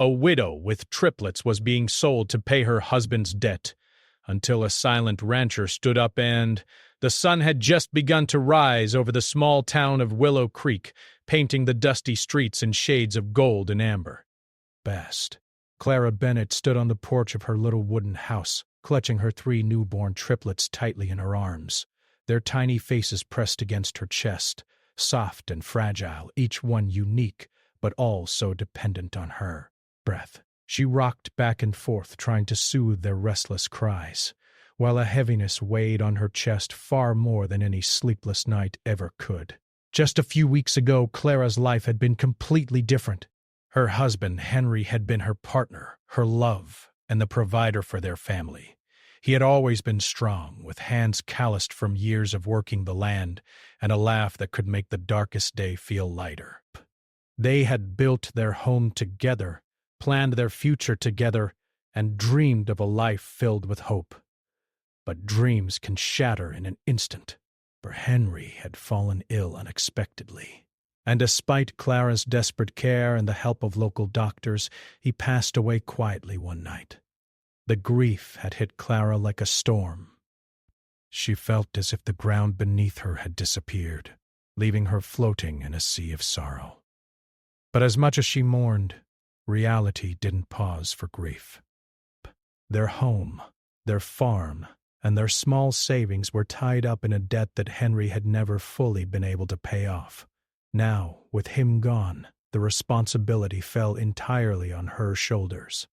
A widow with triplets was being sold to pay her husband's debt, until a silent rancher stood up and the sun had just begun to rise over the small town of Willow Creek, painting the dusty streets in shades of gold and amber. Best. Clara Bennett stood on the porch of her little wooden house, clutching her 3 newborn triplets tightly in her arms, their tiny faces pressed against her chest, soft and fragile, each one unique, but all so dependent on her breath. She rocked back and forth, trying to soothe their restless cries, while a heaviness weighed on her chest far more than any sleepless night ever could. Just a few weeks ago, Clara's life had been completely different. Her husband, Henry, had been her partner, her love, and the provider for their family. He had always been strong, with hands calloused from years of working the land, and a laugh that could make the darkest day feel lighter. They had built their home together, planned their future together, and dreamed of a life filled with hope. But dreams can shatter in an instant, for Henry had fallen ill unexpectedly. And despite Clara's desperate care and the help of local doctors, he passed away quietly one night. The grief had hit Clara like a storm. She felt as if the ground beneath her had disappeared, leaving her floating in a sea of sorrow. But as much as she mourned, reality didn't pause for grief. Their home, their farm, and their small savings were tied up in a debt that Henry had never fully been able to pay off. Now, with him gone, the responsibility fell entirely on her shoulders.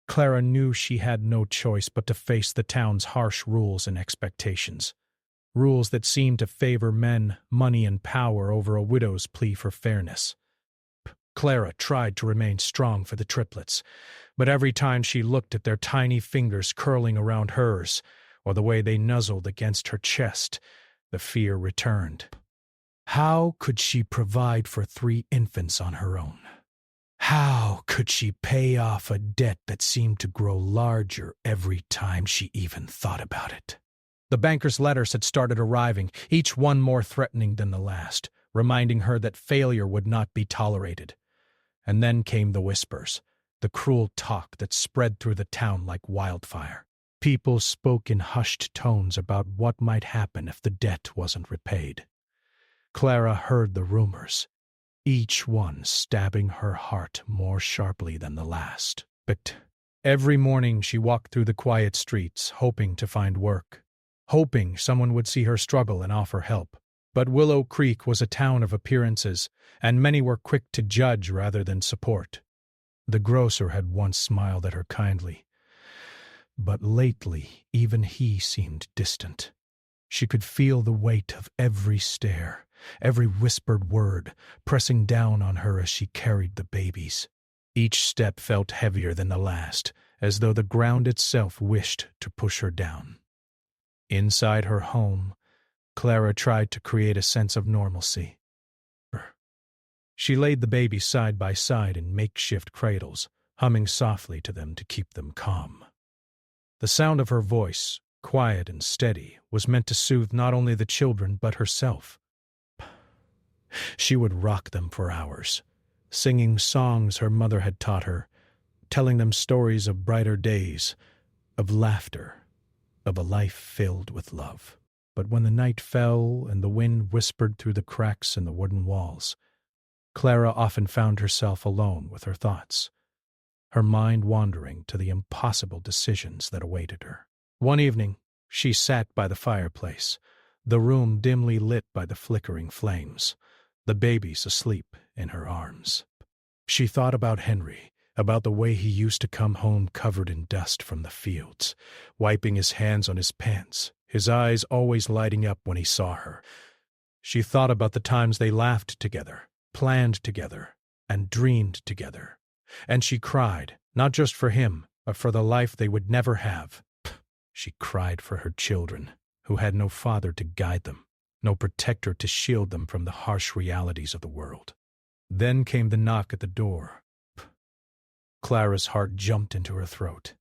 Clara knew she had no choice but to face the town's harsh rules and expectations. Rules that seemed to favor men, money, and power over a widow's plea for fairness. Clara tried to remain strong for the triplets, but every time she looked at their tiny fingers curling around hers, or the way they nuzzled against her chest, the fear returned. How could she provide for 3 infants on her own? How could she pay off a debt that seemed to grow larger every time she even thought about it? The banker's letters had started arriving, each one more threatening than the last, reminding her that failure would not be tolerated. And then came the whispers, the cruel talk that spread through the town like wildfire. People spoke in hushed tones about what might happen if the debt wasn't repaid. Clara heard the rumors, each one stabbing her heart more sharply than the last. But every morning she walked through the quiet streets, hoping to find work, hoping someone would see her struggle and offer help. But Willow Creek was a town of appearances, and many were quick to judge rather than support. The grocer had once smiled at her kindly, but lately even he seemed distant. She could feel the weight of every stare, every whispered word, pressing down on her as she carried the babies. Each step felt heavier than the last, as though the ground itself wished to push her down. Inside her home, Clara tried to create a sense of normalcy. She laid the babies side by side in makeshift cradles, humming softly to them to keep them calm. The sound of her voice, quiet and steady, was meant to soothe not only the children but herself. She would rock them for hours, singing songs her mother had taught her, telling them stories of brighter days, of laughter, of a life filled with love. But when the night fell and the wind whispered through the cracks in the wooden walls, Clara often found herself alone with her thoughts, her mind wandering to the impossible decisions that awaited her. One evening, she sat by the fireplace, the room dimly lit by the flickering flames, the babies asleep in her arms. She thought about Henry, about the way he used to come home covered in dust from the fields, wiping his hands on his pants, his eyes always lighting up when he saw her. She thought about the times they laughed together, planned together, and dreamed together. And she cried, not just for him, but for the life they would never have. She cried for her children, who had no father to guide them, no protector to shield them from the harsh realities of the world. Then came the knock at the door. Clara's heart jumped into her throat.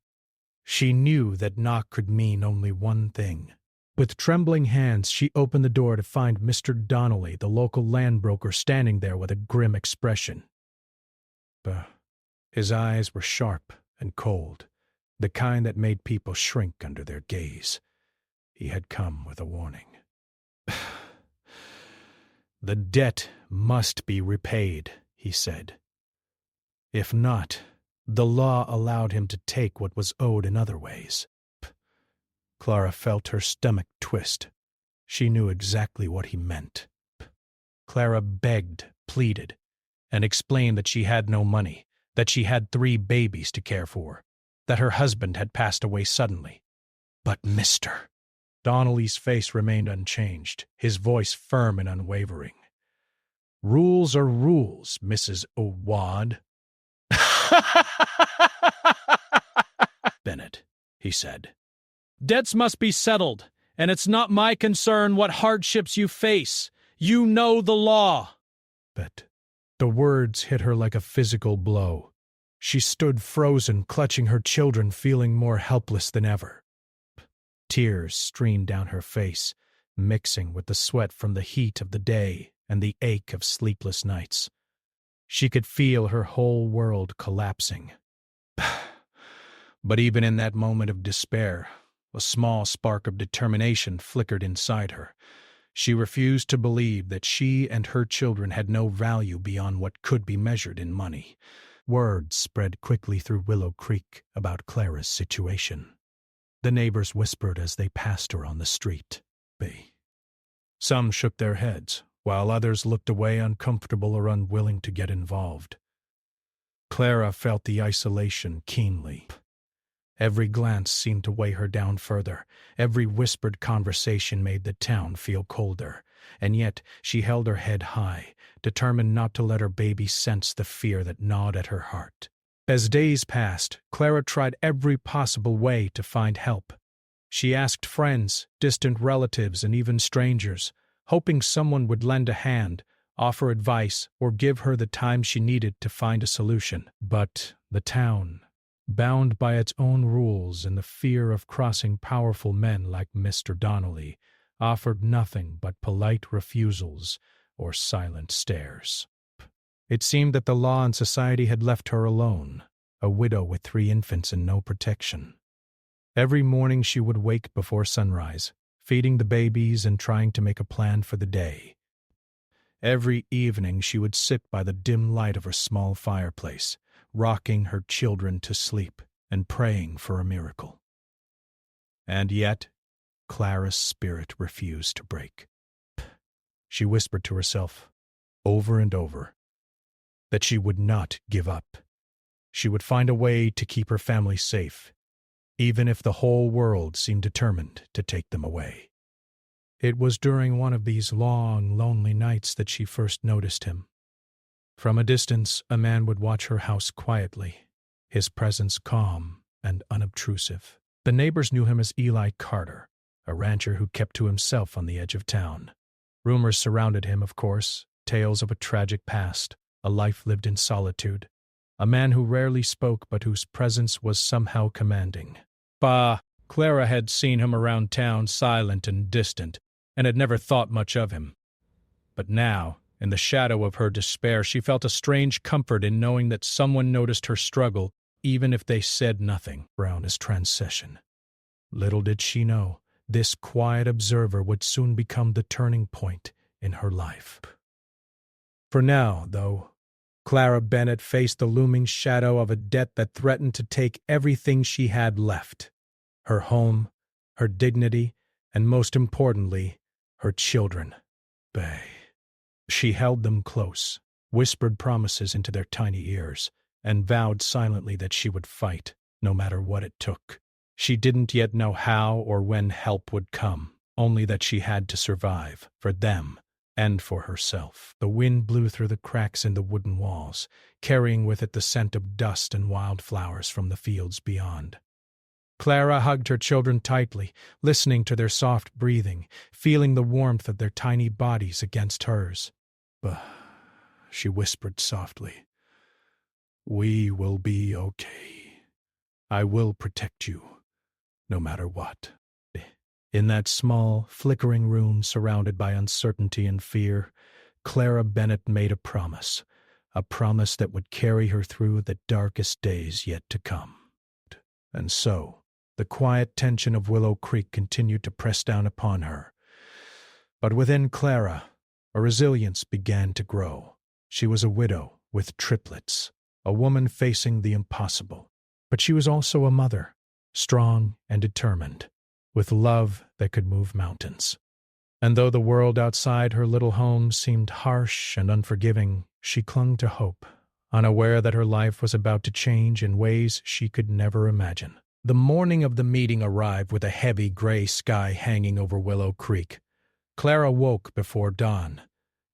She knew that knock could mean only one thing. With trembling hands, she opened the door to find Mr. Donnelly, the local land broker, standing there with a grim expression. His eyes were sharp and cold, the kind that made people shrink under their gaze. He had come with a warning. "The debt must be repaid," he said. "If not, the law allowed him to take what was owed in other ways." Clara felt her stomach twist. She knew exactly what he meant. Clara begged, pleaded, and explained that she had no money, that she had 3 babies to care for, that her husband had passed away suddenly. "But Mr." Donnelly's face remained unchanged, his voice firm and unwavering. "Rules are rules, Mrs. O'Wad." "Bennett," he said, "debts must be settled, and it's not my concern what hardships you face. You know the law." But the words hit her like a physical blow. She stood frozen, clutching her children, feeling more helpless than ever. Tears streamed down her face, mixing with the sweat from the heat of the day and the ache of sleepless nights. She could feel her whole world collapsing. But even in that moment of despair, a small spark of determination flickered inside her. She refused to believe that she and her children had no value beyond what could be measured in money. Word spread quickly through Willow Creek about Clara's situation. The neighbors whispered as they passed her on the street. Some shook their heads, while others looked away uncomfortable or unwilling to get involved. Clara felt the isolation keenly. Every glance seemed to weigh her down further. Every whispered conversation made the town feel colder. And yet she held her head high, determined not to let her baby sense the fear that gnawed at her heart. As days passed, Clara tried every possible way to find help. She asked friends, distant relatives, and even strangers, hoping someone would lend a hand, offer advice, or give her the time she needed to find a solution. But the town, bound by its own rules and the fear of crossing powerful men like Mr. Donnelly, offered nothing but polite refusals or silent stares. It seemed that the law and society had left her alone, a widow with 3 infants and no protection. Every morning she would wake before sunrise, feeding the babies and trying to make a plan for the day. Every evening she would sit by the dim light of her small fireplace, rocking her children to sleep and praying for a miracle. And yet, Clara's spirit refused to break. She whispered to herself, over and over, that she would not give up. She would find a way to keep her family safe, even if the whole world seemed determined to take them away. It was during one of these long, lonely nights that she first noticed him. From a distance, a man would watch her house quietly, his presence calm and unobtrusive. The neighbors knew him as Eli Carter, a rancher who kept to himself on the edge of town. Rumors surrounded him, of course, tales of a tragic past, a life lived in solitude, a man who rarely spoke but whose presence was somehow commanding. Clara had seen him around town silent and distant, and had never thought much of him. But now, in the shadow of her despair, she felt a strange comfort in knowing that someone noticed her struggle, even if they said nothing. Brown as transcession. Little did she know, this quiet observer would soon become the turning point in her life. For now, though, Clara Bennett faced the looming shadow of a debt that threatened to take everything she had left: her home, her dignity, and most importantly, her children. She held them close, whispered promises into their tiny ears, and vowed silently that she would fight, no matter what it took. She didn't yet know how or when help would come, only that she had to survive, for them and for herself. The wind blew through the cracks in the wooden walls, carrying with it the scent of dust and wildflowers from the fields beyond. Clara hugged her children tightly, listening to their soft breathing, feeling the warmth of their tiny bodies against hers. She whispered softly, "We will be okay. I will protect you, no matter what." In that small, flickering room surrounded by uncertainty and fear, Clara Bennett made a promise, a promise that would carry her through the darkest days yet to come. And so, the quiet tension of Willow Creek continued to press down upon her. But within Clara, a resilience began to grow. She was a widow with triplets, a woman facing the impossible. But she was also a mother, strong and determined, with love that could move mountains. And though the world outside her little home seemed harsh and unforgiving, she clung to hope, unaware that her life was about to change in ways she could never imagine. The morning of the meeting arrived with a heavy gray sky hanging over Willow Creek. Clara woke before dawn,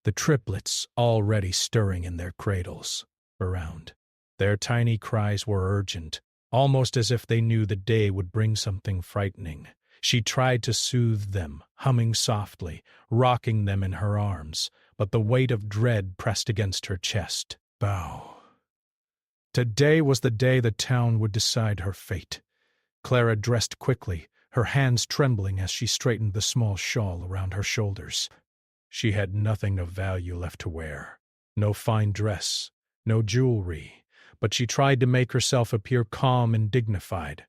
the triplets already stirring in their cradles around. Their tiny cries were urgent, almost as if they knew the day would bring something frightening. She tried to soothe them, humming softly, rocking them in her arms, but the weight of dread pressed against her chest. Bow. Today was the day the town would decide her fate. Clara dressed quickly, her hands trembling as she straightened the small shawl around her shoulders. She had nothing of value left to wear, no fine dress, no jewelry, but she tried to make herself appear calm and dignified.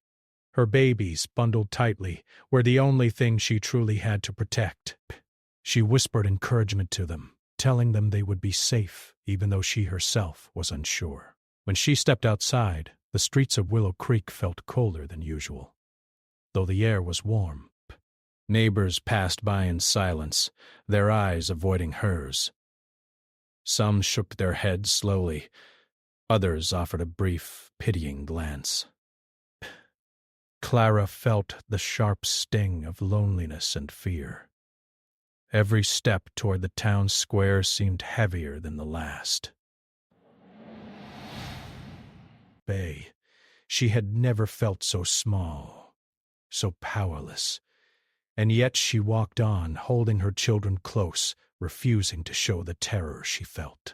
Her babies, bundled tightly, were the only thing she truly had to protect. She whispered encouragement to them, telling them they would be safe, even though she herself was unsure. When she stepped outside, the streets of Willow Creek felt colder than usual, though the air was warm. Neighbors passed by in silence, their eyes avoiding hers. Some shook their heads slowly, others offered a brief, pitying glance. Clara felt the sharp sting of loneliness and fear. Every step toward the town square seemed heavier than the last. She had never felt so small, so powerless, and yet she walked on, holding her children close, refusing to show the terror she felt.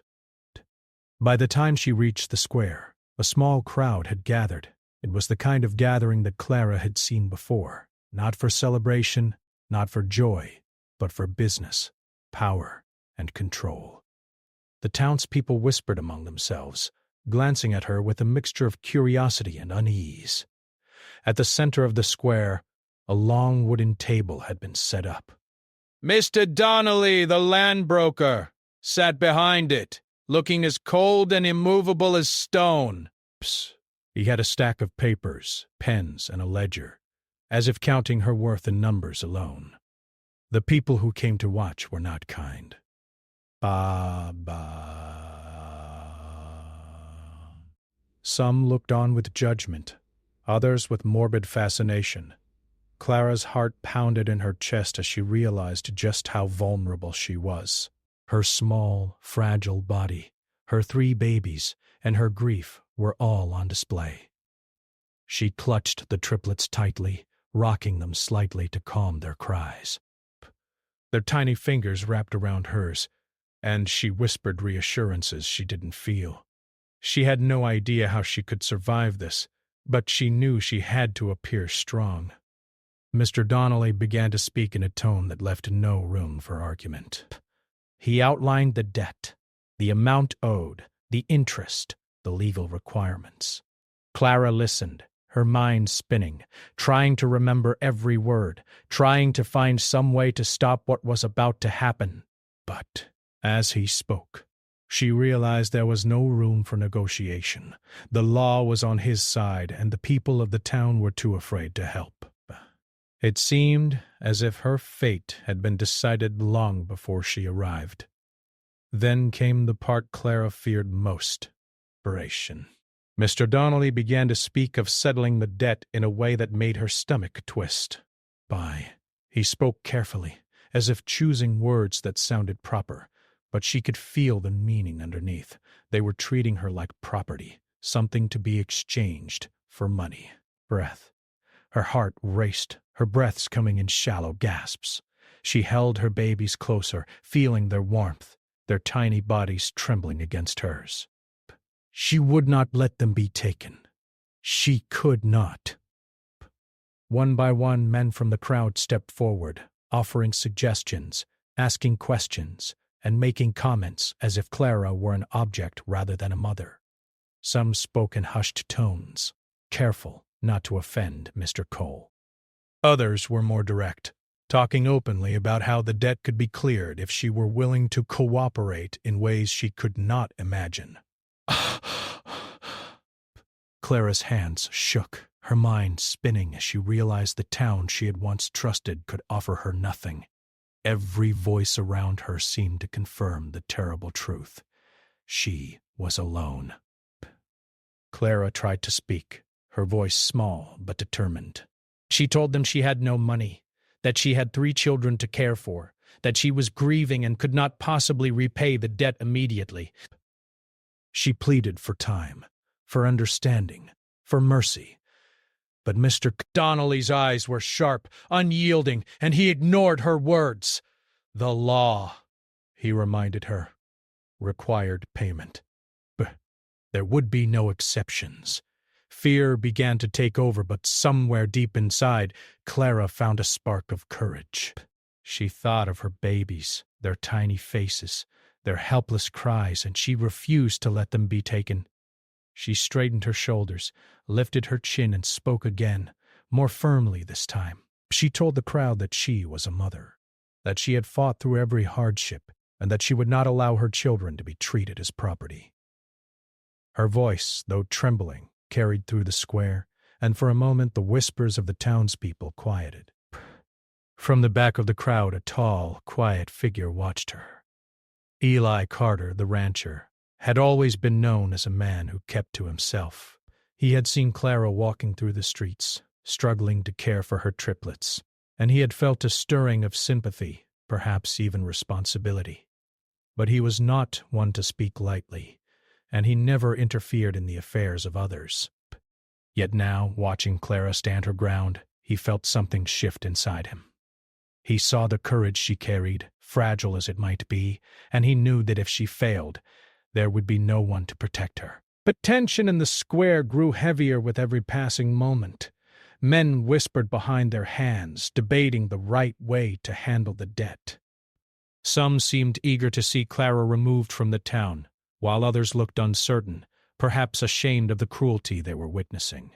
By the time she reached the square, a small crowd had gathered. It was the kind of gathering that Clara had seen before, not for celebration, not for joy, but for business, power, and control. The townspeople whispered among themselves, glancing at her with a mixture of curiosity and unease. At the center of the square, a long wooden table had been set up. Mr. Donnelly, the land broker, sat behind it, looking as cold and immovable as stone. Psst. He had a stack of papers, pens, and a ledger, as if counting her worth in numbers alone. The people who came to watch were not kind. Some looked on with judgment, others with morbid fascination. Clara's heart pounded in her chest as she realized just how vulnerable she was. Her small, fragile body, her 3 babies, and her grief were all on display. She clutched the triplets tightly, rocking them slightly to calm their cries. Their tiny fingers wrapped around hers, and she whispered reassurances she didn't feel. She had no idea how she could survive this, but she knew she had to appear strong. Mr. Donnelly began to speak in a tone that left no room for argument. He outlined the debt, the amount owed, the interest, the legal requirements. Clara listened, her mind spinning, trying to remember every word, trying to find some way to stop what was about to happen. But as he spoke, she realized there was no room for negotiation. The law was on his side, and the people of the town were too afraid to help. It seemed as if her fate had been decided long before she arrived. Then came the part Clara feared most: desperation. Mr. Donnelly began to speak of settling the debt in a way that made her stomach twist. He spoke carefully, as if choosing words that sounded proper, but she could feel the meaning underneath. They were treating her like property, something to be exchanged for money. Her heart raced, her breaths coming in shallow gasps. She held her babies closer, feeling their warmth, their tiny bodies trembling against hers. She would not let them be taken. She could not. One by one, men from the crowd stepped forward, offering suggestions, asking questions, and making comments as if Clara were an object rather than a mother. Some spoke in hushed tones, careful not to offend Mr. Cole. Others were more direct, talking openly about how the debt could be cleared if she were willing to cooperate in ways she could not imagine. Clara's hands shook, her mind spinning as she realized the town she had once trusted could offer her nothing. Every voice around her seemed to confirm the terrible truth. She was alone. Clara tried to speak, her voice small but determined. She told them she had no money, that she had 3 children to care for, that she was grieving and could not possibly repay the debt immediately. She pleaded for time, for understanding, for mercy. But Mr. Donnelly's eyes were sharp, unyielding, and he ignored her words. The law, he reminded her, required payment. But there would be no exceptions. Fear began to take over, but somewhere deep inside, Clara found a spark of courage. She thought of her babies, their tiny faces, their helpless cries, and she refused to let them be taken. She straightened her shoulders, lifted her chin, and spoke again, more firmly this time. She told the crowd that she was a mother, that she had fought through every hardship, and that she would not allow her children to be treated as property. Her voice, though trembling, carried through the square, and for a moment the whispers of the townspeople quieted. From the back of the crowd, a tall, quiet figure watched her. Eli Carter, the rancher, had always been known as a man who kept to himself. He had seen Clara walking through the streets, struggling to care for her triplets, and he had felt a stirring of sympathy, perhaps even responsibility. But he was not one to speak lightly, and he never interfered in the affairs of others. Yet now, watching Clara stand her ground, he felt something shift inside him. He saw the courage she carried, fragile as it might be, and he knew that if she failed, there would be no one to protect her. But tension in the square grew heavier with every passing moment. Men whispered behind their hands, debating the right way to handle the debt. Some seemed eager to see Clara removed from the town, while others looked uncertain, perhaps ashamed of the cruelty they were witnessing.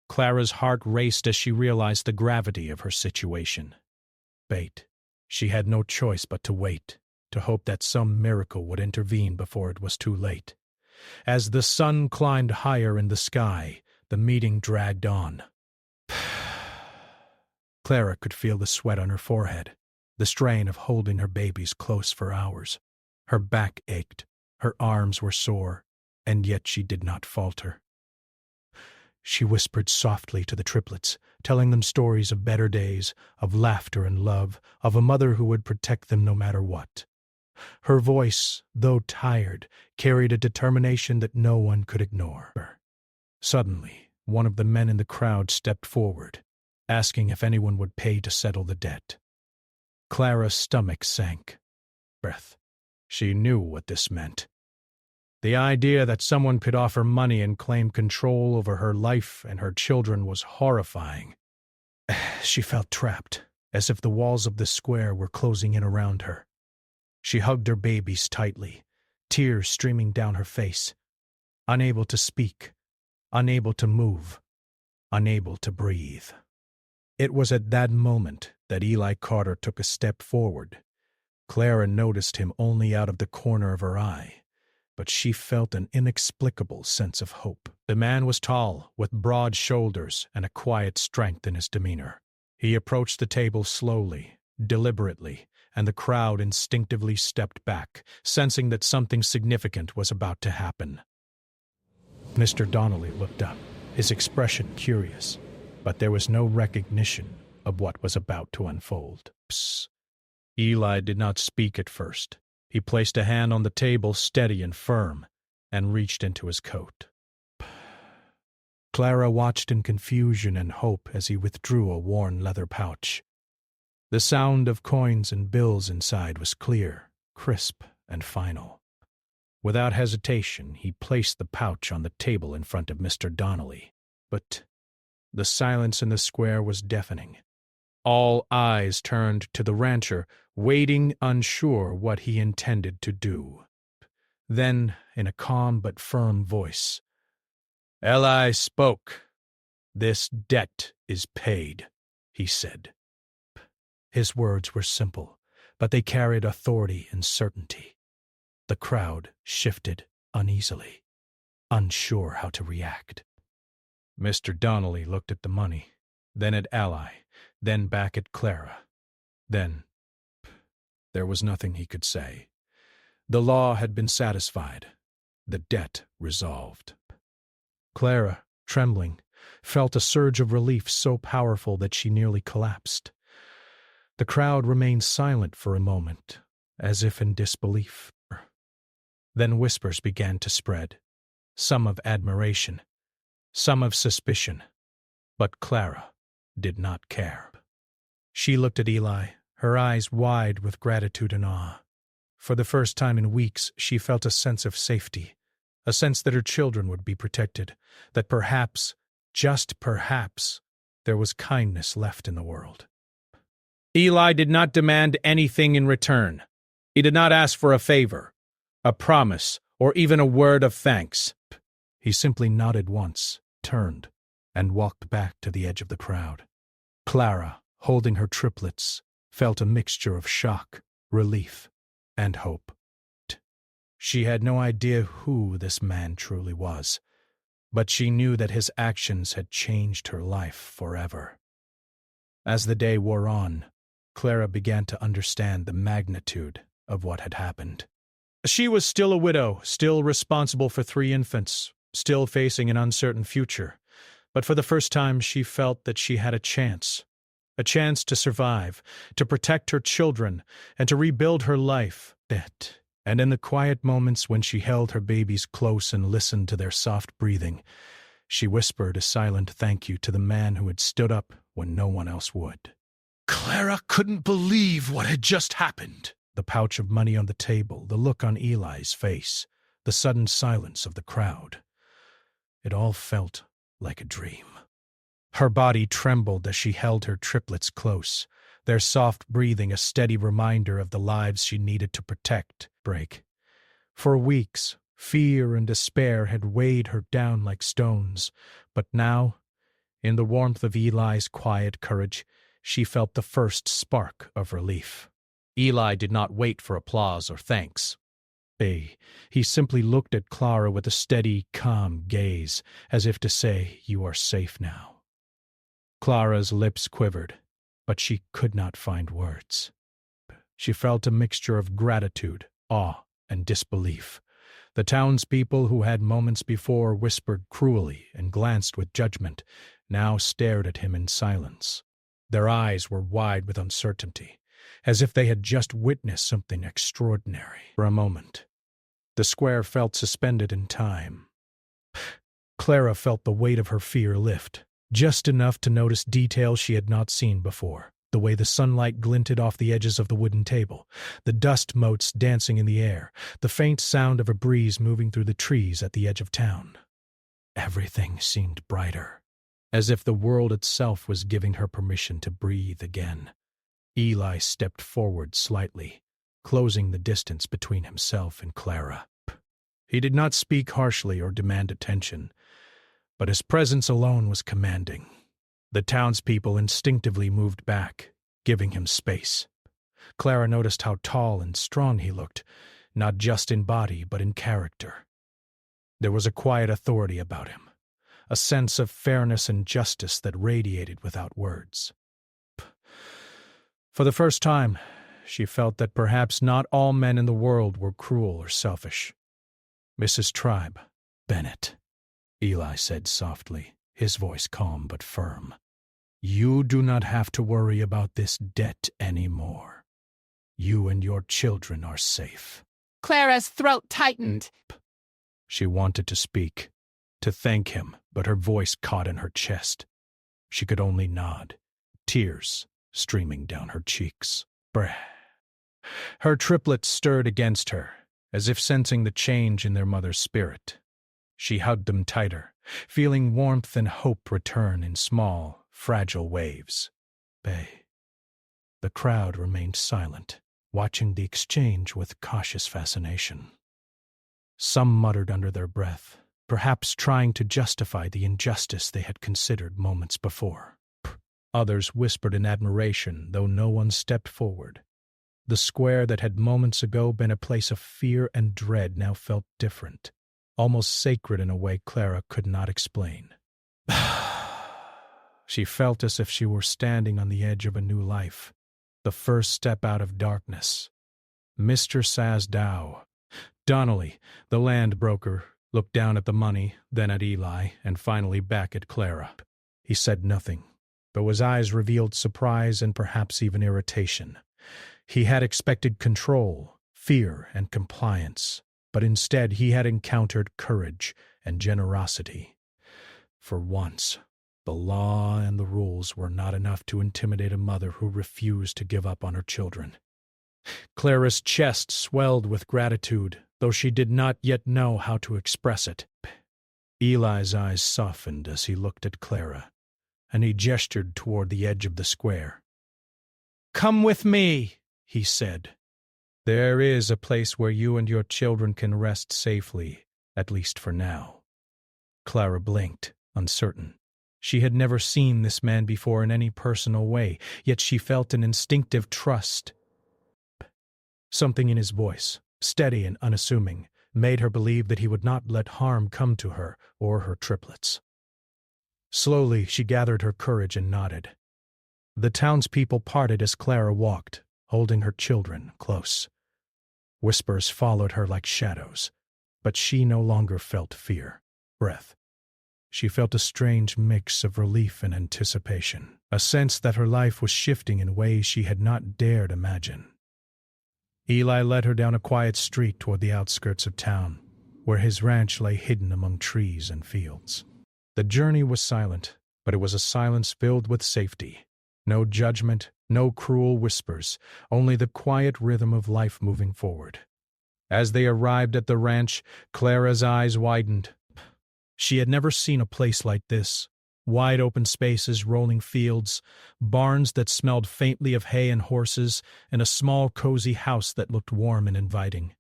Clara's heart raced as she realized the gravity of her situation. Wait. She had no choice but to wait, to hope that some miracle would intervene before it was too late. As the sun climbed higher in the sky, the meeting dragged on. Clara could feel the sweat on her forehead, the strain of holding her babies close for hours. Her back ached, her arms were sore, and yet she did not falter. She whispered softly to the triplets, telling them stories of better days, of laughter and love, of a mother who would protect them no matter what. Her voice, though tired, carried a determination that no one could ignore. Suddenly, one of the men in the crowd stepped forward, asking if anyone would pay to settle the debt. Clara's stomach sank. Breath. She knew what this meant. The idea that someone could offer money and claim control over her life and her children was horrifying. She felt trapped, as if the walls of the square were closing in around her. She hugged her babies tightly, tears streaming down her face, unable to speak, unable to move, unable to breathe. It was at that moment that Eli Carter took a step forward. Clara noticed him only out of the corner of her eye, but she felt an inexplicable sense of hope. The man was tall, with broad shoulders and a quiet strength in his demeanor. He approached the table slowly, deliberately, and the crowd instinctively stepped back, sensing that something significant was about to happen. Mr. Donnelly looked up, his expression curious, but there was no recognition of what was about to unfold. Psst. Eli did not speak at first. He placed a hand on the table, steady and firm, and reached into his coat. Clara watched in confusion and hope as he withdrew a worn leather pouch. The sound of coins and bills inside was clear, crisp, and final. Without hesitation, he placed the pouch on the table in front of Mr. Donnelly. But the silence in the square was deafening. All eyes turned to the rancher, waiting, unsure what he intended to do. Then, in a calm but firm voice, "Eli spoke. This debt is paid," he said. His words were simple, but they carried authority and certainty. The crowd shifted uneasily, unsure how to react. Mr. Donnelly looked at the money, then at Eli, then back at Clara. Then, there was nothing he could say. The law had been satisfied, the debt resolved. Clara, trembling, felt a surge of relief so powerful that she nearly collapsed. The crowd remained silent for a moment, as if in disbelief. Then whispers began to spread, some of admiration, some of suspicion, but Clara did not care. She looked at Eli, her eyes wide with gratitude and awe. For the first time in weeks, she felt a sense of safety, a sense that her children would be protected, that perhaps, just perhaps, there was kindness left in the world. Eli did not demand anything in return. He did not ask for a favor, a promise, or even a word of thanks. He simply nodded once, turned, and walked back to the edge of the crowd. Clara, holding her triplets, felt a mixture of shock, relief, and hope. She had no idea who this man truly was, but she knew that his actions had changed her life forever. As the day wore on, Clara began to understand the magnitude of what had happened. She was still a widow, still responsible for 3 infants, still facing an uncertain future, but for the first time she felt that she had a chance to survive, to protect her children, and to rebuild her life. And in the quiet moments when she held her babies close and listened to their soft breathing, she whispered a silent thank you to the man who had stood up when no one else would. Clara couldn't believe what had just happened. The pouch of money on the table, the look on Eli's face, the sudden silence of the crowd. It all felt like a dream. Her body trembled as she held her triplets close, their soft breathing a steady reminder of the lives she needed to protect. For weeks, fear and despair had weighed her down like stones, but now, in the warmth of Eli's quiet courage, she felt the first spark of relief. Eli did not wait for applause or thanks. He simply looked at Clara with a steady, calm gaze, as if to say, "You are safe now." Clara's lips quivered, but she could not find words. She felt a mixture of gratitude, awe, and disbelief. The townspeople who had moments before whispered cruelly and glanced with judgment now stared at him in silence. Their eyes were wide with uncertainty, as if they had just witnessed something extraordinary. For a moment, the square felt suspended in time. Clara felt the weight of her fear lift, just enough to notice details she had not seen before. The way the sunlight glinted off the edges of the wooden table, the dust motes dancing in the air, the faint sound of a breeze moving through the trees at the edge of town. Everything seemed brighter, as if the world itself was giving her permission to breathe again. Eli stepped forward slightly, closing the distance between himself and Clara. He did not speak harshly or demand attention, but his presence alone was commanding. The townspeople instinctively moved back, giving him space. Clara noticed how tall and strong he looked, not just in body but in character. There was a quiet authority about him, a sense of fairness and justice that radiated without words. For the first time, she felt that perhaps not all men in the world were cruel or selfish. "Mrs. Tribe, Bennett," Eli said softly, his voice calm but firm. "You do not have to worry about this debt anymore. You and your children are safe." Clara's throat tightened. She wanted to speak, to thank him, but her voice caught in her chest. She could only nod, tears streaming down her cheeks. Her triplets stirred against her, as if sensing the change in their mother's spirit. She hugged them tighter, feeling warmth and hope return in small, fragile waves. The crowd remained silent, watching the exchange with cautious fascination. Some muttered under their breath, perhaps trying to justify the injustice they had considered moments before. Others whispered in admiration, though no one stepped forward. The square that had moments ago been a place of fear and dread now felt different, almost sacred in a way Clara could not explain. She felt as if she were standing on the edge of a new life, the first step out of darkness. Mr. Sazdow, Donnelly, the land broker, looked down at the money, then at Eli, and finally back at Clara. He said nothing, though his eyes revealed surprise and perhaps even irritation. He had expected control, fear, and compliance, but instead he had encountered courage and generosity. For once, the law and the rules were not enough to intimidate a mother who refused to give up on her children. Clara's chest swelled with gratitude, though she did not yet know how to express it. Eli's eyes softened as he looked at Clara, and he gestured toward the edge of the square. "Come with me," he said. "There is a place where you and your children can rest safely, at least for now." Clara blinked, uncertain. She had never seen this man before in any personal way, yet she felt an instinctive trust. Something in his voice, steady and unassuming, made her believe that he would not let harm come to her or her triplets. Slowly she gathered her courage and nodded. The townspeople parted as Clara walked, holding her children close. Whispers followed her like shadows, but she no longer felt fear, breath. She felt a strange mix of relief and anticipation, a sense that her life was shifting in ways she had not dared imagine. Eli led her down a quiet street toward the outskirts of town, where his ranch lay hidden among trees and fields. The journey was silent, but it was a silence filled with safety. No judgment, no cruel whispers, only the quiet rhythm of life moving forward. As they arrived at the ranch, Clara's eyes widened. She had never seen a place like this. Wide open spaces, rolling fields, barns that smelled faintly of hay and horses, and a small cozy house that looked warm and inviting.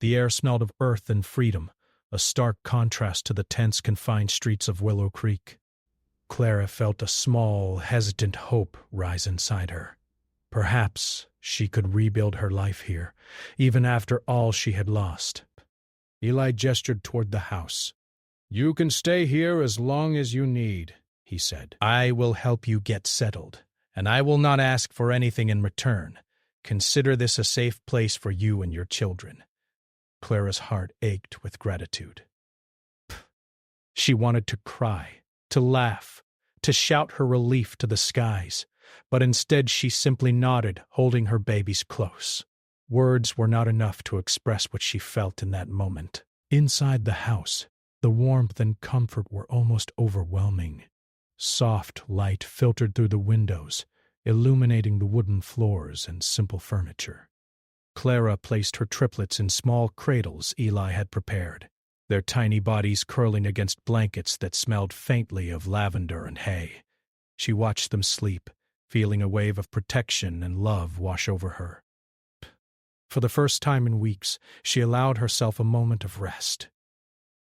The air smelled of earth and freedom, a stark contrast to the tense, confined streets of Willow Creek. Clara felt a small, hesitant hope rise inside her. Perhaps she could rebuild her life here, even after all she had lost. Eli gestured toward the house. "You can stay here as long as you need," he said. "I will help you get settled, and I will not ask for anything in return. Consider this a safe place for you and your children." Clara's heart ached with gratitude. She wanted to cry, to laugh, to shout her relief to the skies, but instead she simply nodded, holding her babies close. Words were not enough to express what she felt in that moment. Inside the house, the warmth and comfort were almost overwhelming. Soft light filtered through the windows, illuminating the wooden floors and simple furniture. Clara placed her triplets in small cradles Eli had prepared, their tiny bodies curling against blankets that smelled faintly of lavender and hay. She watched them sleep, feeling a wave of protection and love wash over her. For the first time in weeks, she allowed herself a moment of rest.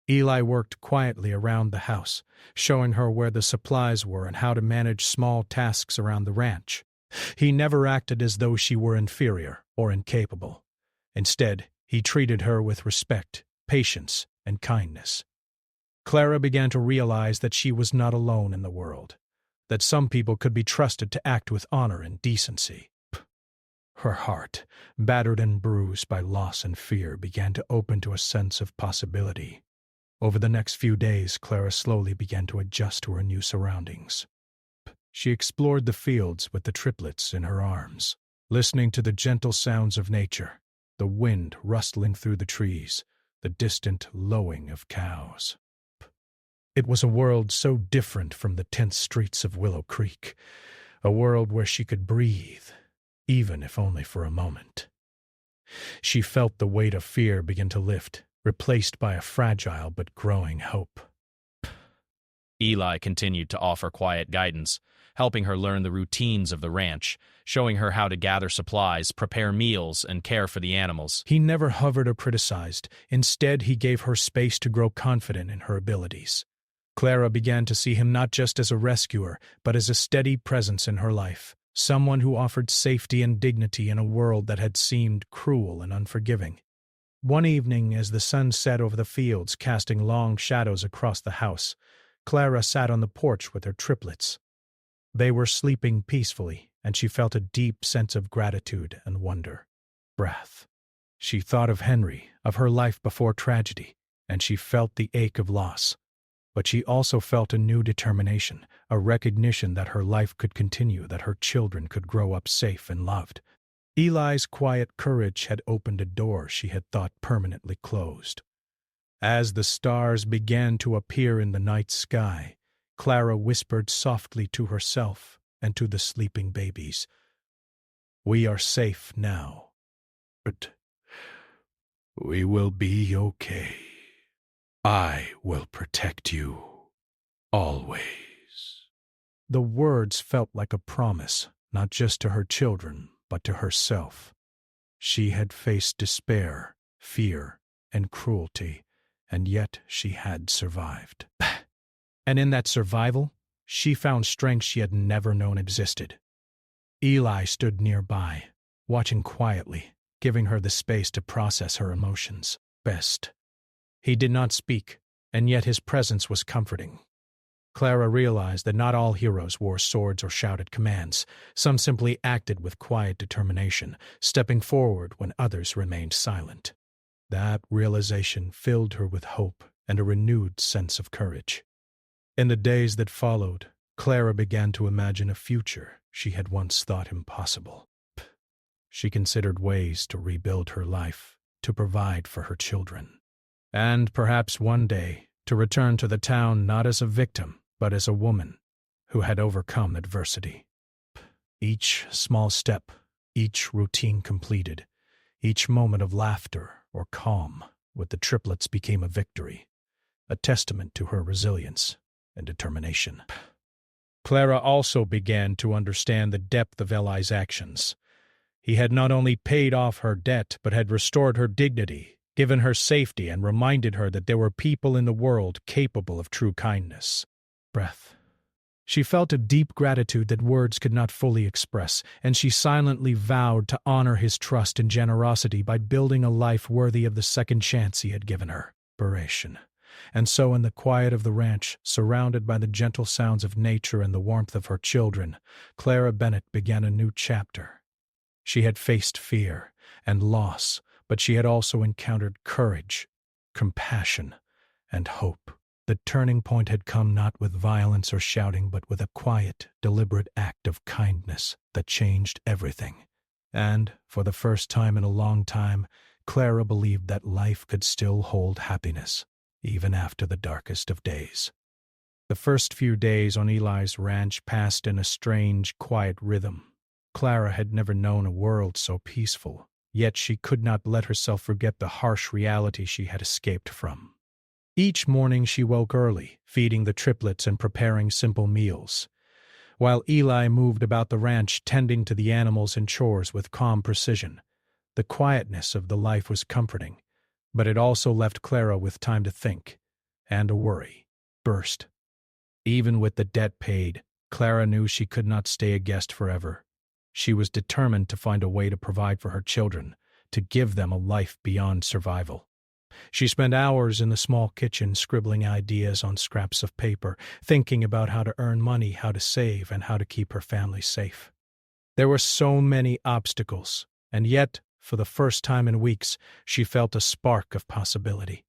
Eli worked quietly around the house, showing her where the supplies were and how to manage small tasks around the ranch. He never acted as though she were inferior or incapable. Instead, he treated her with respect, patience, and kindness. Clara began to realize that she was not alone in the world, that some people could be trusted to act with honor and decency. Her heart, battered and bruised by loss and fear, began to open to a sense of possibility. Over the next few days, Clara slowly began to adjust to her new surroundings. She explored the fields with the triplets in her arms, listening to the gentle sounds of nature, the wind rustling through the trees, the distant lowing of cows. It was a world so different from the tense streets of Willow Creek, a world where she could breathe, even if only for a moment. She felt the weight of fear begin to lift, replaced by a fragile but growing hope. Eli continued to offer quiet guidance, helping her learn the routines of the ranch, showing her how to gather supplies, prepare meals, and care for the animals. He never hovered or criticized. Instead, he gave her space to grow confident in her abilities. Clara began to see him not just as a rescuer, but as a steady presence in her life, someone who offered safety and dignity in a world that had seemed cruel and unforgiving. One evening, as the sun set over the fields, casting long shadows across the house, Clara sat on the porch with her triplets. They were sleeping peacefully, and she felt a deep sense of gratitude and wonder. Breath. She thought of Henry, of her life before tragedy, and she felt the ache of loss. But she also felt a new determination, a recognition that her life could continue, that her children could grow up safe and loved. Eli's quiet courage had opened a door she had thought permanently closed. As the stars began to appear in the night sky, Clara whispered softly to herself and to the sleeping babies, "We are safe now, but we will be okay. I will protect you, always." The words felt like a promise, not just to her children, but to herself. She had faced despair, fear, and cruelty, and yet she had survived. And in that survival, she found strength she had never known existed. Eli stood nearby, watching quietly, giving her the space to process her emotions best. He did not speak, and yet his presence was comforting. Clara realized that not all heroes wore swords or shouted commands. Some simply acted with quiet determination, stepping forward when others remained silent. That realization filled her with hope and a renewed sense of courage. In the days that followed, Clara began to imagine a future she had once thought impossible. She considered ways to rebuild her life, to provide for her children, and perhaps one day to return to the town not as a victim, but as a woman who had overcome adversity. Each small step, each routine completed, each moment of laughter or calm with the triplets became a victory, a testament to her resilience and determination. Clara also began to understand the depth of Eli's actions. He had not only paid off her debt, but had restored her dignity, given her safety, and reminded her that there were people in the world capable of true kindness. Breath. She felt a deep gratitude that words could not fully express, and she silently vowed to honor his trust and generosity by building a life worthy of the second chance he had given her. Narration. And so in the quiet of the ranch, surrounded by the gentle sounds of nature and the warmth of her children, Clara Bennett began a new chapter. She had faced fear and loss, but she had also encountered courage, compassion, and hope. The turning point had come not with violence or shouting, but with a quiet, deliberate act of kindness that changed everything. And, for the first time in a long time, Clara believed that life could still hold happiness, even after the darkest of days. The first few days on Eli's ranch passed in a strange, quiet rhythm. Clara had never known a world so peaceful, yet she could not let herself forget the harsh reality she had escaped from. Each morning she woke early, feeding the triplets and preparing simple meals, while Eli moved about the ranch tending to the animals and chores with calm precision. The quietness of the life was comforting, but it also left Clara with time to think, and a worry burst. Even with the debt paid, Clara knew she could not stay a guest forever. She was determined to find a way to provide for her children, to give them a life beyond survival. She spent hours in the small kitchen scribbling ideas on scraps of paper, thinking about how to earn money, how to save, and how to keep her family safe. There were so many obstacles, and yet, for the first time in weeks, she felt a spark of possibility.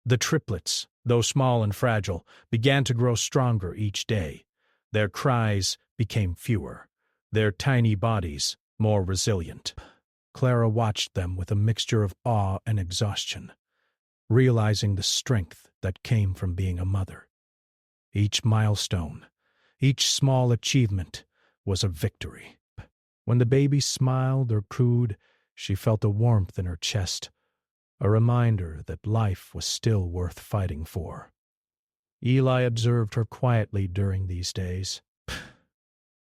The triplets, though small and fragile, began to grow stronger each day. Their cries became fewer, their tiny bodies more resilient. Clara watched them with a mixture of awe and exhaustion, realizing the strength that came from being a mother. Each milestone, each small achievement was a victory. When the baby smiled or cooed, she felt a warmth in her chest, a reminder that life was still worth fighting for. Eli observed her quietly during these days.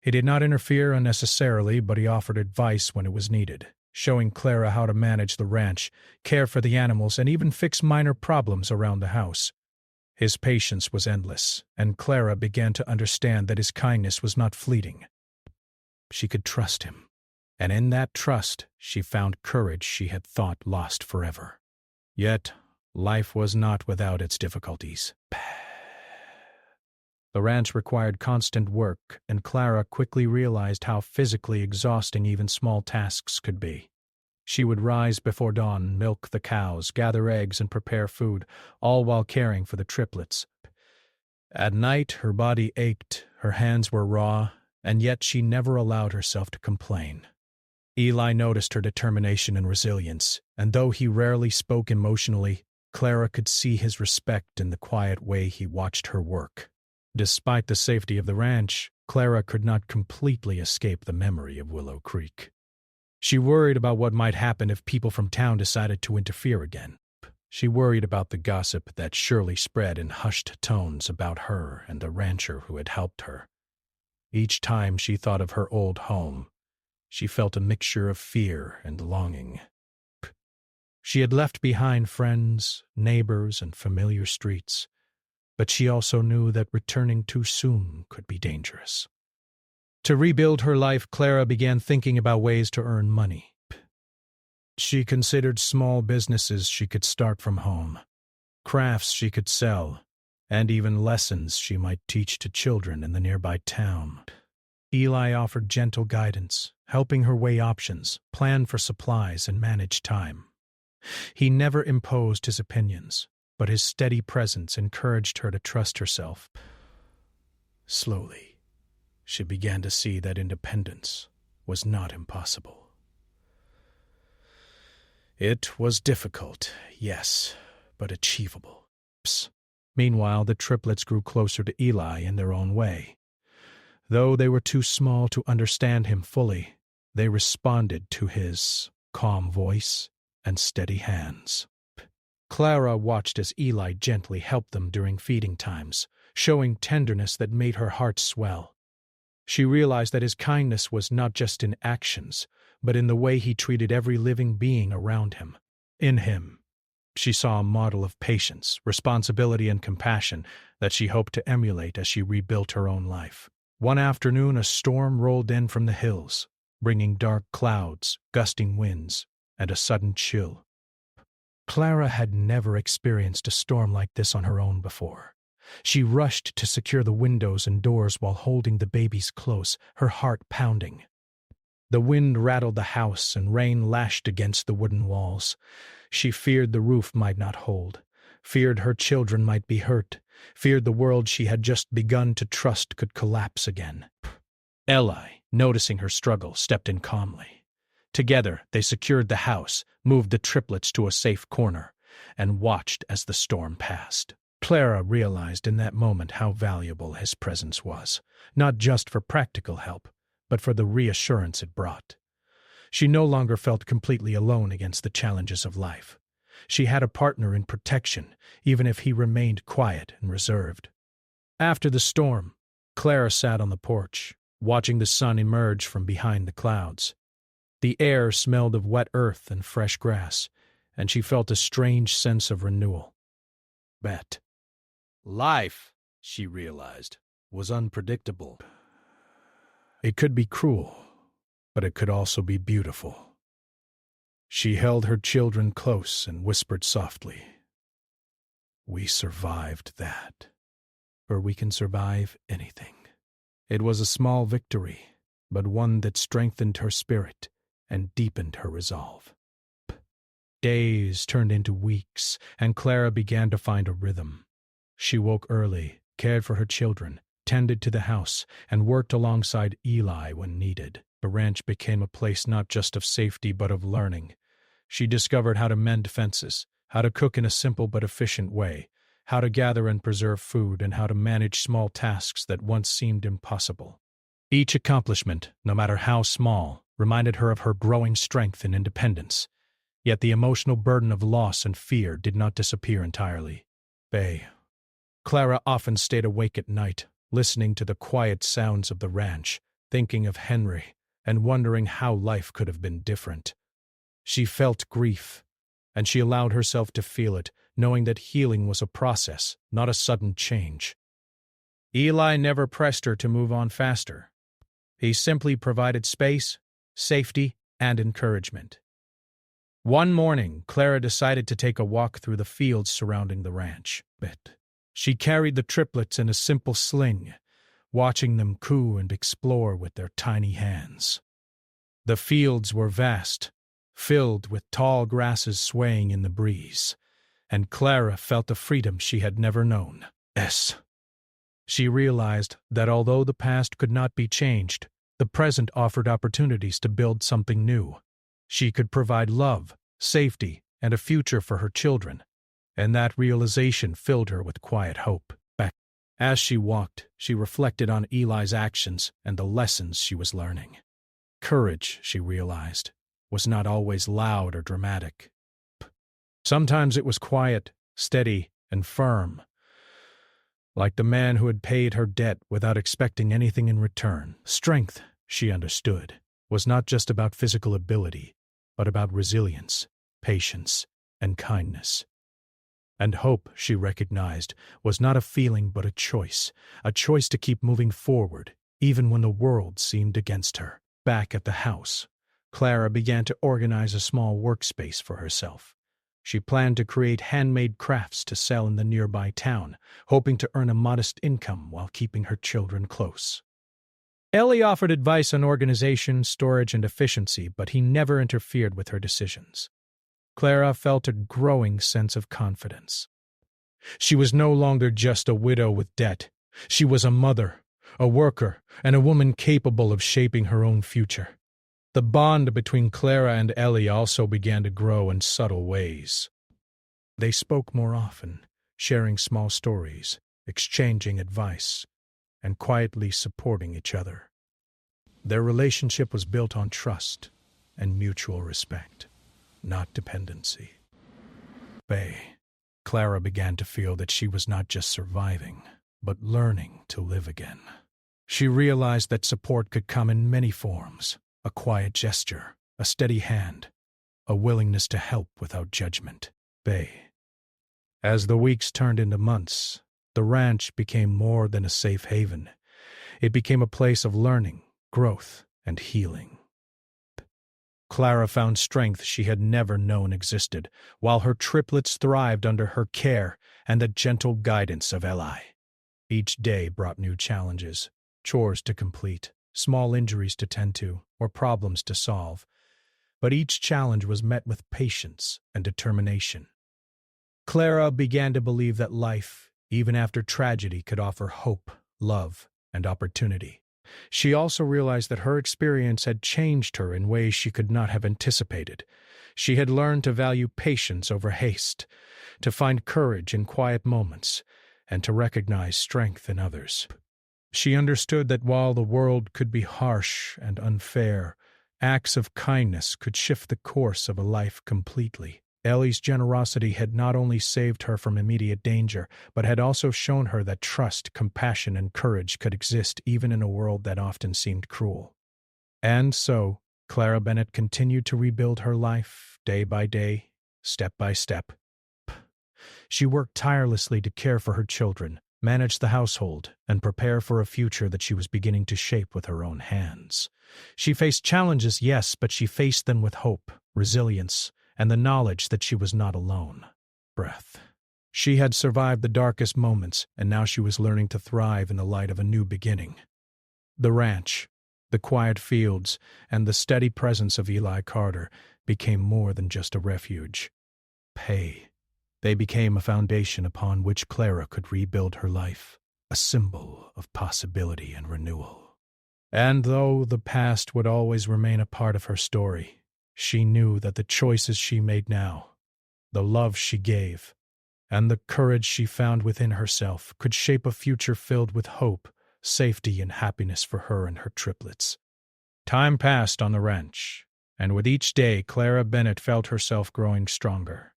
He did not interfere unnecessarily, but he offered advice when it was needed, showing Clara how to manage the ranch, care for the animals, and even fix minor problems around the house. His patience was endless, and Clara began to understand that his kindness was not fleeting. She could trust him, and in that trust she found courage she had thought lost forever. Yet, life was not without its difficulties. The ranch required constant work, and Clara quickly realized how physically exhausting even small tasks could be. She would rise before dawn, milk the cows, gather eggs, and prepare food, all while caring for the triplets. At night, her body ached, her hands were raw, and yet she never allowed herself to complain. Eli noticed her determination and resilience, and though he rarely spoke emotionally, Clara could see his respect in the quiet way he watched her work. Despite the safety of the ranch, Clara could not completely escape the memory of Willow Creek. She worried about what might happen if people from town decided to interfere again. She worried about the gossip that surely spread in hushed tones about her and the rancher who had helped her. Each time she thought of her old home, she felt a mixture of fear and longing. She had left behind friends, neighbors, and familiar streets, but she also knew that returning too soon could be dangerous. To rebuild her life, Clara began thinking about ways to earn money. She considered small businesses she could start from home, crafts she could sell, and even lessons she might teach to children in the nearby town. Eli offered gentle guidance, helping her weigh options, plan for supplies, and manage time. He never imposed his opinions, but his steady presence encouraged her to trust herself. Slowly, she began to see that independence was not impossible. It was difficult, yes, but achievable. Meanwhile, the triplets grew closer to Eli in their own way. Though they were too small to understand him fully, they responded to his calm voice and steady hands. Clara watched as Eli gently helped them during feeding times, showing tenderness that made her heart swell. She realized that his kindness was not just in actions, but in the way he treated every living being around him. In him, she saw a model of patience, responsibility, and compassion that she hoped to emulate as she rebuilt her own life. One afternoon, a storm rolled in from the hills, bringing dark clouds, gusting winds, and a sudden chill. Clara had never experienced a storm like this on her own before. She rushed to secure the windows and doors while holding the babies close, her heart pounding. The wind rattled the house and rain lashed against the wooden walls. She feared the roof might not hold, feared her children might be hurt, feared the world she had just begun to trust could collapse again. Eli, noticing her struggle, stepped in calmly. Together, they secured the house, moved the triplets to a safe corner, and watched as the storm passed. Clara realized in that moment how valuable his presence was, not just for practical help, but for the reassurance it brought. She no longer felt completely alone against the challenges of life. She had a partner in protection, even if he remained quiet and reserved. After the storm, Clara sat on the porch, watching the sun emerge from behind the clouds. The air smelled of wet earth and fresh grass, and she felt a strange sense of renewal. But life, she realized, was unpredictable. It could be cruel, but it could also be beautiful. She held her children close and whispered softly, "We survived that, or we can survive anything." It was a small victory, but one that strengthened her spirit and deepened her resolve. Days turned into weeks, and Clara began to find a rhythm. She woke early, cared for her children, tended to the house, and worked alongside Eli when needed. The ranch became a place not just of safety but of learning. She discovered how to mend fences, how to cook in a simple but efficient way, how to gather and preserve food, and how to manage small tasks that once seemed impossible. Each accomplishment, no matter how small, reminded her of her growing strength and independence. Yet the emotional burden of loss and fear did not disappear entirely. Clara often stayed awake at night, listening to the quiet sounds of the ranch, thinking of Henry, and wondering how life could have been different. She felt grief, and she allowed herself to feel it, knowing that healing was a process, not a sudden change. Eli never pressed her to move on faster. He simply provided space, safety, and encouragement. One morning, Clara decided to take a walk through the fields surrounding the ranch. She carried the triplets in a simple sling, watching them coo and explore with their tiny hands. The fields were vast, filled with tall grasses swaying in the breeze, and Clara felt a freedom she had never known. She realized that although the past could not be changed, the present offered opportunities to build something new. She could provide love, safety, and a future for her children, and that realization filled her with quiet hope. As she walked, she reflected on Eli's actions and the lessons she was learning. Courage, she realized, was not always loud or dramatic. Sometimes it was quiet, steady, and firm, like the man who had paid her debt without expecting anything in return. Strength, she understood, was not just about physical ability, but about resilience, patience, and kindness. And hope, she recognized, was not a feeling but a choice to keep moving forward, even when the world seemed against her. Back at the house, Clara began to organize a small workspace for herself. She planned to create handmade crafts to sell in the nearby town, hoping to earn a modest income while keeping her children close. Ellie offered advice on organization, storage, and efficiency, but he never interfered with her decisions. Clara felt a growing sense of confidence. She was no longer just a widow with debt. She was a mother, a worker, and a woman capable of shaping her own future. The bond between Clara and Ellie also began to grow in subtle ways. They spoke more often, sharing small stories, exchanging advice, and quietly supporting each other. Their relationship was built on trust and mutual respect, not dependency. Clara began to feel that she was not just surviving, but learning to live again. She realized that support could come in many forms: a quiet gesture, a steady hand, a willingness to help without judgment. As the weeks turned into months, the ranch became more than a safe haven. It became a place of learning, growth, and healing. Clara found strength she had never known existed, while her triplets thrived under her care and the gentle guidance of Eli. Each day brought new challenges, chores to complete, small injuries to tend to, or problems to solve, but each challenge was met with patience and determination. Clara began to believe that life, even after tragedy, could offer hope, love, and opportunity. She also realized that her experience had changed her in ways she could not have anticipated. She had learned to value patience over haste, to find courage in quiet moments, and to recognize strength in others. She understood that while the world could be harsh and unfair, acts of kindness could shift the course of a life completely. Ellie's generosity had not only saved her from immediate danger, but had also shown her that trust, compassion, and courage could exist even in a world that often seemed cruel. And so, Clara Bennett continued to rebuild her life, day by day, step by step. She worked tirelessly to care for her children, manage the household, and prepare for a future that she was beginning to shape with her own hands. She faced challenges, yes, but she faced them with hope, resilience, and the knowledge that she was not alone. She had survived the darkest moments, and now she was learning to thrive in the light of a new beginning. The ranch, the quiet fields, and the steady presence of Eli Carter became more than just a refuge. They became a foundation upon which Clara could rebuild her life, a symbol of possibility and renewal. And though the past would always remain a part of her story, she knew that the choices she made now, the love she gave, and the courage she found within herself could shape a future filled with hope, safety, and happiness for her and her triplets. Time passed on the ranch, and with each day Clara Bennett felt herself growing stronger.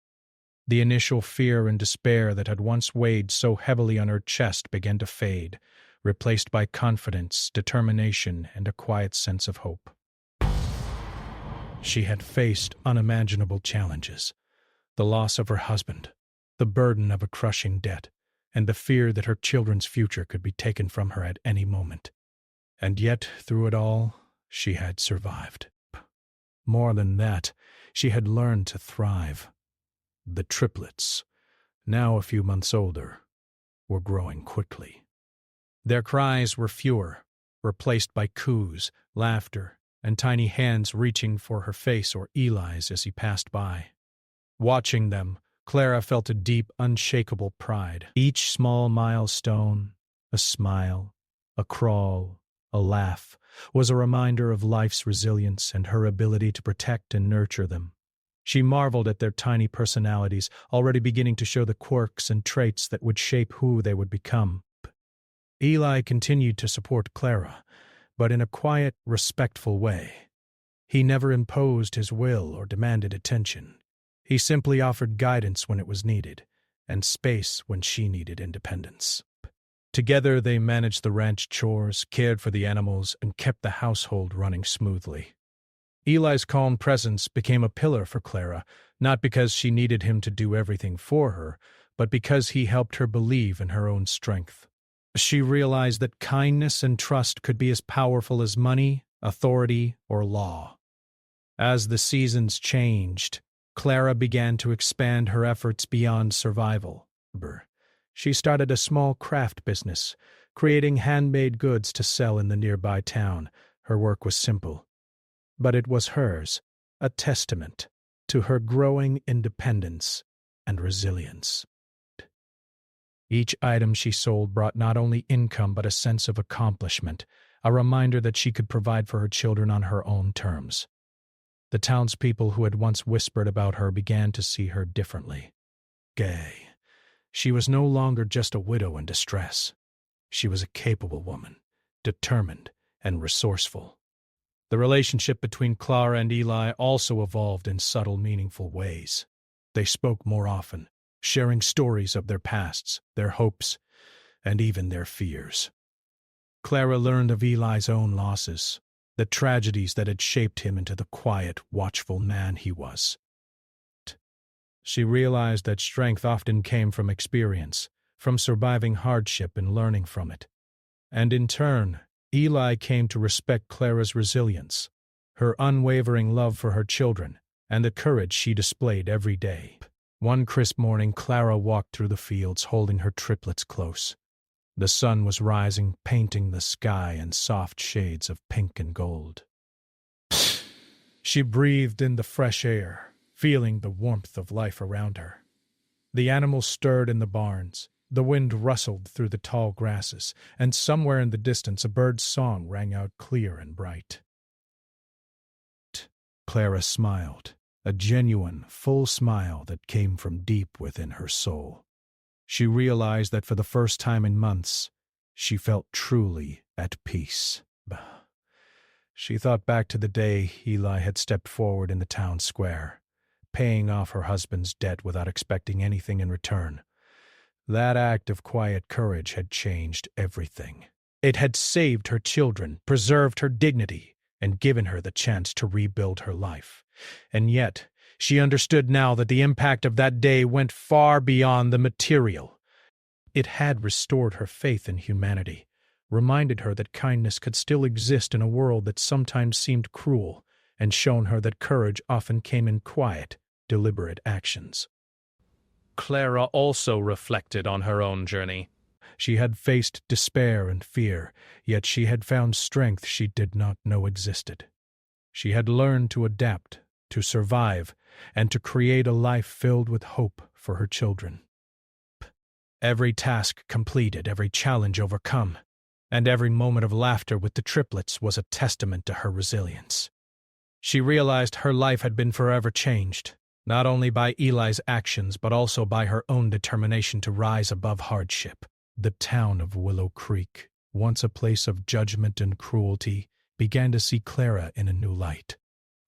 The initial fear and despair that had once weighed so heavily on her chest began to fade, replaced by confidence, determination, and a quiet sense of hope. She had faced unimaginable challenges: the loss of her husband, the burden of a crushing debt, and the fear that her children's future could be taken from her at any moment. And yet, through it all, she had survived. More than that, she had learned to thrive. The triplets, now a few months older, were growing quickly. Their cries were fewer, replaced by coos, laughter, and tiny hands reaching for her face or Eli's as he passed by. Watching them, Clara felt a deep, unshakable pride. Each small milestone, a smile, a crawl, a laugh, was a reminder of life's resilience and her ability to protect and nurture them. She marveled at their tiny personalities, already beginning to show the quirks and traits that would shape who they would become. Eli continued to support Clara, but in a quiet, respectful way. He never imposed his will or demanded attention. He simply offered guidance when it was needed, and space when she needed independence. Together they managed the ranch chores, cared for the animals, and kept the household running smoothly. Eli's calm presence became a pillar for Clara, not because she needed him to do everything for her, but because he helped her believe in her own strength. She realized that kindness and trust could be as powerful as money, authority, or law. As the seasons changed, Clara began to expand her efforts beyond survival. She started a small craft business, creating handmade goods to sell in the nearby town. Her work was simple, but it was hers, a testament to her growing independence and resilience. Each item she sold brought not only income but a sense of accomplishment, a reminder that she could provide for her children on her own terms. The townspeople who had once whispered about her began to see her differently. Gay. She was no longer just a widow in distress. She was a capable woman, determined and resourceful. The relationship between Clara and Eli also evolved in subtle, meaningful ways. They spoke more often, sharing stories of their pasts, their hopes, and even their fears. Clara learned of Eli's own losses, the tragedies that had shaped him into the quiet, watchful man he was. She realized that strength often came from experience, from surviving hardship and learning from it. And in turn, Eli came to respect Clara's resilience, her unwavering love for her children, and the courage she displayed every day. One crisp morning, Clara walked through the fields holding her triplets close. The sun was rising, painting the sky in soft shades of pink and gold. She breathed in the fresh air, feeling the warmth of life around her. The animals stirred in the barns, the wind rustled through the tall grasses, and somewhere in the distance a bird's song rang out clear and bright. Clara smiled, a genuine, full smile that came from deep within her soul. She realized that for the first time in months, she felt truly at peace. She thought back to the day Eli had stepped forward in the town square, paying off her husband's debt without expecting anything in return. That act of quiet courage had changed everything. It had saved her children, preserved her dignity, and given her the chance to rebuild her life. And yet, she understood now that the impact of that day went far beyond the material. It had restored her faith in humanity, reminded her that kindness could still exist in a world that sometimes seemed cruel, and shown her that courage often came in quiet, deliberate actions. Clara also reflected on her own journey. She had faced despair and fear, yet she had found strength she did not know existed. She had learned to adapt, to survive, and to create a life filled with hope for her children. Every task completed, every challenge overcome, and every moment of laughter with the triplets was a testament to her resilience. She realized her life had been forever changed, not only by Eli's actions but also by her own determination to rise above hardship. The town of Willow Creek, once a place of judgment and cruelty, began to see Clara in a new light.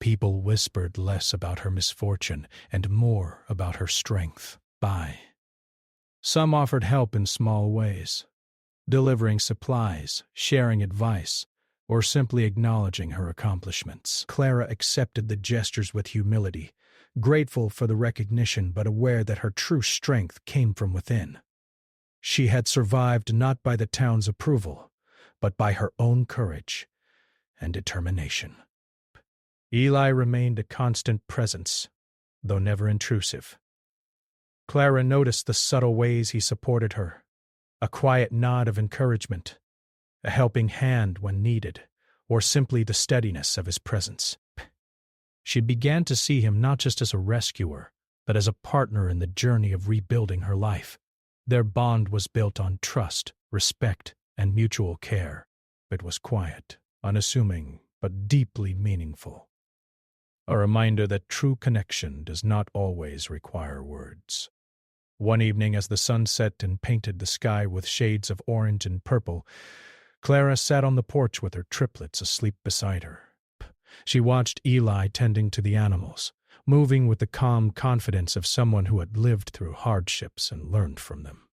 People whispered less about her misfortune and more about her strength. Some offered help in small ways, delivering supplies, sharing advice, or simply acknowledging her accomplishments. Clara accepted the gestures with humility, grateful for the recognition but aware that her true strength came from within. She had survived not by the town's approval, but by her own courage and determination. Eli remained a constant presence, though never intrusive. Clara noticed the subtle ways he supported her, a quiet nod of encouragement, a helping hand when needed, or simply the steadiness of his presence. She began to see him not just as a rescuer, but as a partner in the journey of rebuilding her life. Their bond was built on trust, respect, and mutual care. It was quiet, unassuming, but deeply meaningful. A reminder that true connection does not always require words. One evening, as the sun set and painted the sky with shades of orange and purple, Clara sat on the porch with her triplets asleep beside her. She watched Eli tending to the animals, moving with the calm confidence of someone who had lived through hardships and learned from them.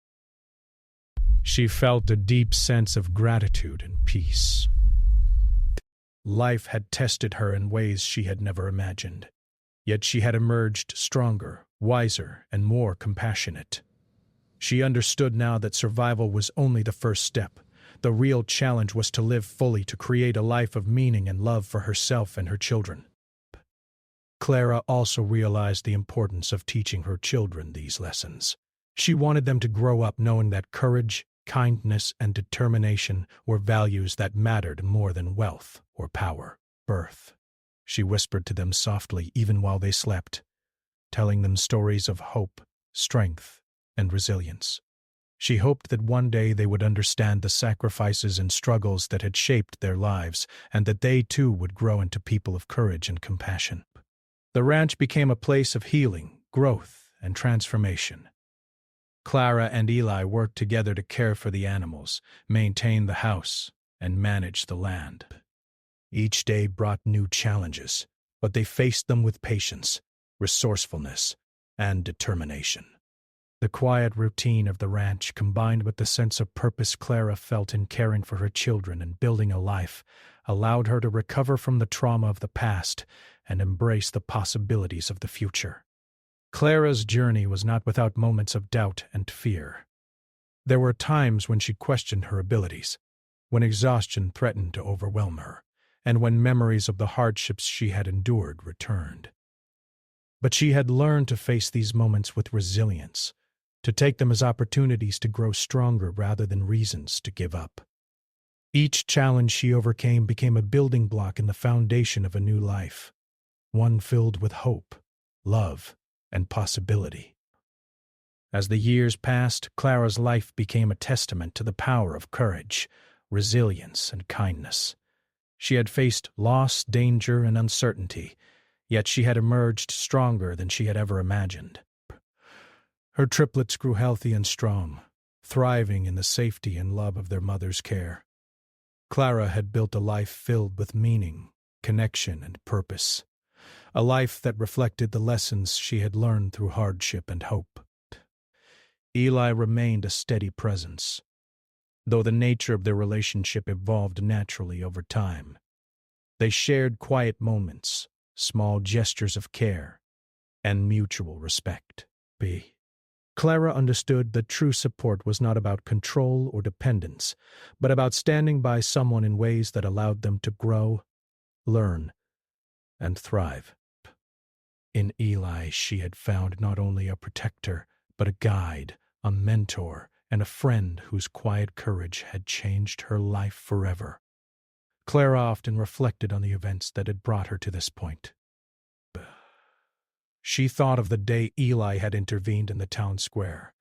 She felt a deep sense of gratitude and peace. Life had tested her in ways she had never imagined, yet she had emerged stronger, wiser, and more compassionate. She understood now that survival was only the first step. The real challenge was to live fully, to create a life of meaning and love for herself and her children. Clara also realized the importance of teaching her children these lessons. She wanted them to grow up knowing that courage, kindness, and determination were values that mattered more than wealth or power. She whispered to them softly even while they slept, telling them stories of hope, strength, and resilience. She hoped that one day they would understand the sacrifices and struggles that had shaped their lives, and that they too would grow into people of courage and compassion. The ranch became a place of healing, growth, and transformation. Clara and Eli worked together to care for the animals, maintain the house, and manage the land. Each day brought new challenges, but they faced them with patience, resourcefulness, and determination. The quiet routine of the ranch, combined with the sense of purpose Clara felt in caring for her children and building a life, allowed her to recover from the trauma of the past and embrace the possibilities of the future. Clara's journey was not without moments of doubt and fear. There were times when she questioned her abilities, when exhaustion threatened to overwhelm her, and when memories of the hardships she had endured returned. But she had learned to face these moments with resilience, to take them as opportunities to grow stronger rather than reasons to give up. Each challenge she overcame became a building block in the foundation of a new life, one filled with hope, love, and possibility. As the years passed, Clara's life became a testament to the power of courage, resilience, and kindness. She had faced loss, danger, and uncertainty, yet she had emerged stronger than she had ever imagined. Her triplets grew healthy and strong, thriving in the safety and love of their mother's care. Clara had built a life filled with meaning, connection, and purpose, a life that reflected the lessons she had learned through hardship and hope. Eli remained a steady presence, though the nature of their relationship evolved naturally over time. They shared quiet moments, small gestures of care, and mutual respect. Clara understood that true support was not about control or dependence, but about standing by someone in ways that allowed them to grow, learn, and thrive. In Eli, she had found not only a protector, but a guide, a mentor, and a friend whose quiet courage had changed her life forever. Clara often reflected on the events that had brought her to this point. She thought of the day Eli had intervened in the town square,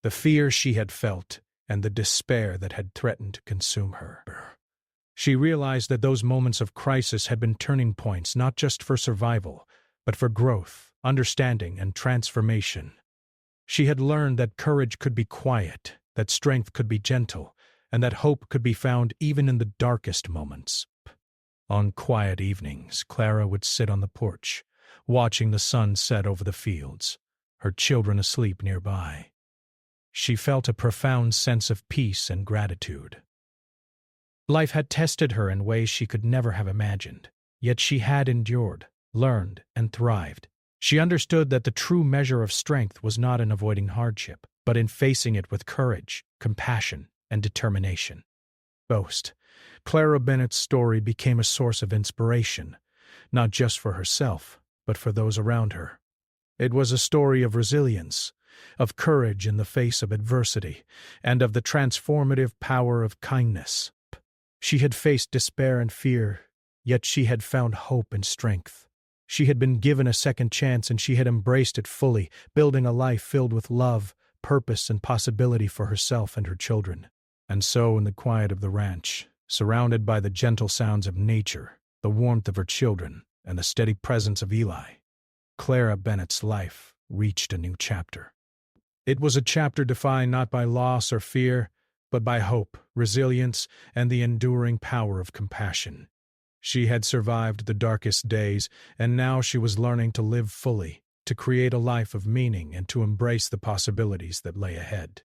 the fear she had felt, and the despair that had threatened to consume her. She realized that those moments of crisis had been turning points not just for survival, but for growth, understanding, and transformation. She had learned that courage could be quiet, that strength could be gentle, and that hope could be found even in the darkest moments. On quiet evenings, Clara would sit on the porch, watching the sun set over the fields, her children asleep nearby. She felt a profound sense of peace and gratitude. Life had tested her in ways she could never have imagined, yet she had endured, learned, and thrived. She understood that the true measure of strength was not in avoiding hardship, but in facing it with courage, compassion, and determination. Clara Bennett's story became a source of inspiration, not just for herself, but for those around her. It was a story of resilience, of courage in the face of adversity, and of the transformative power of kindness. She had faced despair and fear, yet she had found hope and strength. She had been given a second chance and she had embraced it fully, building a life filled with love, purpose, and possibility for herself and her children. And so, in the quiet of the ranch, surrounded by the gentle sounds of nature, the warmth of her children, and the steady presence of Eli, Clara Bennett's life reached a new chapter. It was a chapter defined not by loss or fear, but by hope, resilience, and the enduring power of compassion. She had survived the darkest days, and now she was learning to live fully, to create a life of meaning, and to embrace the possibilities that lay ahead.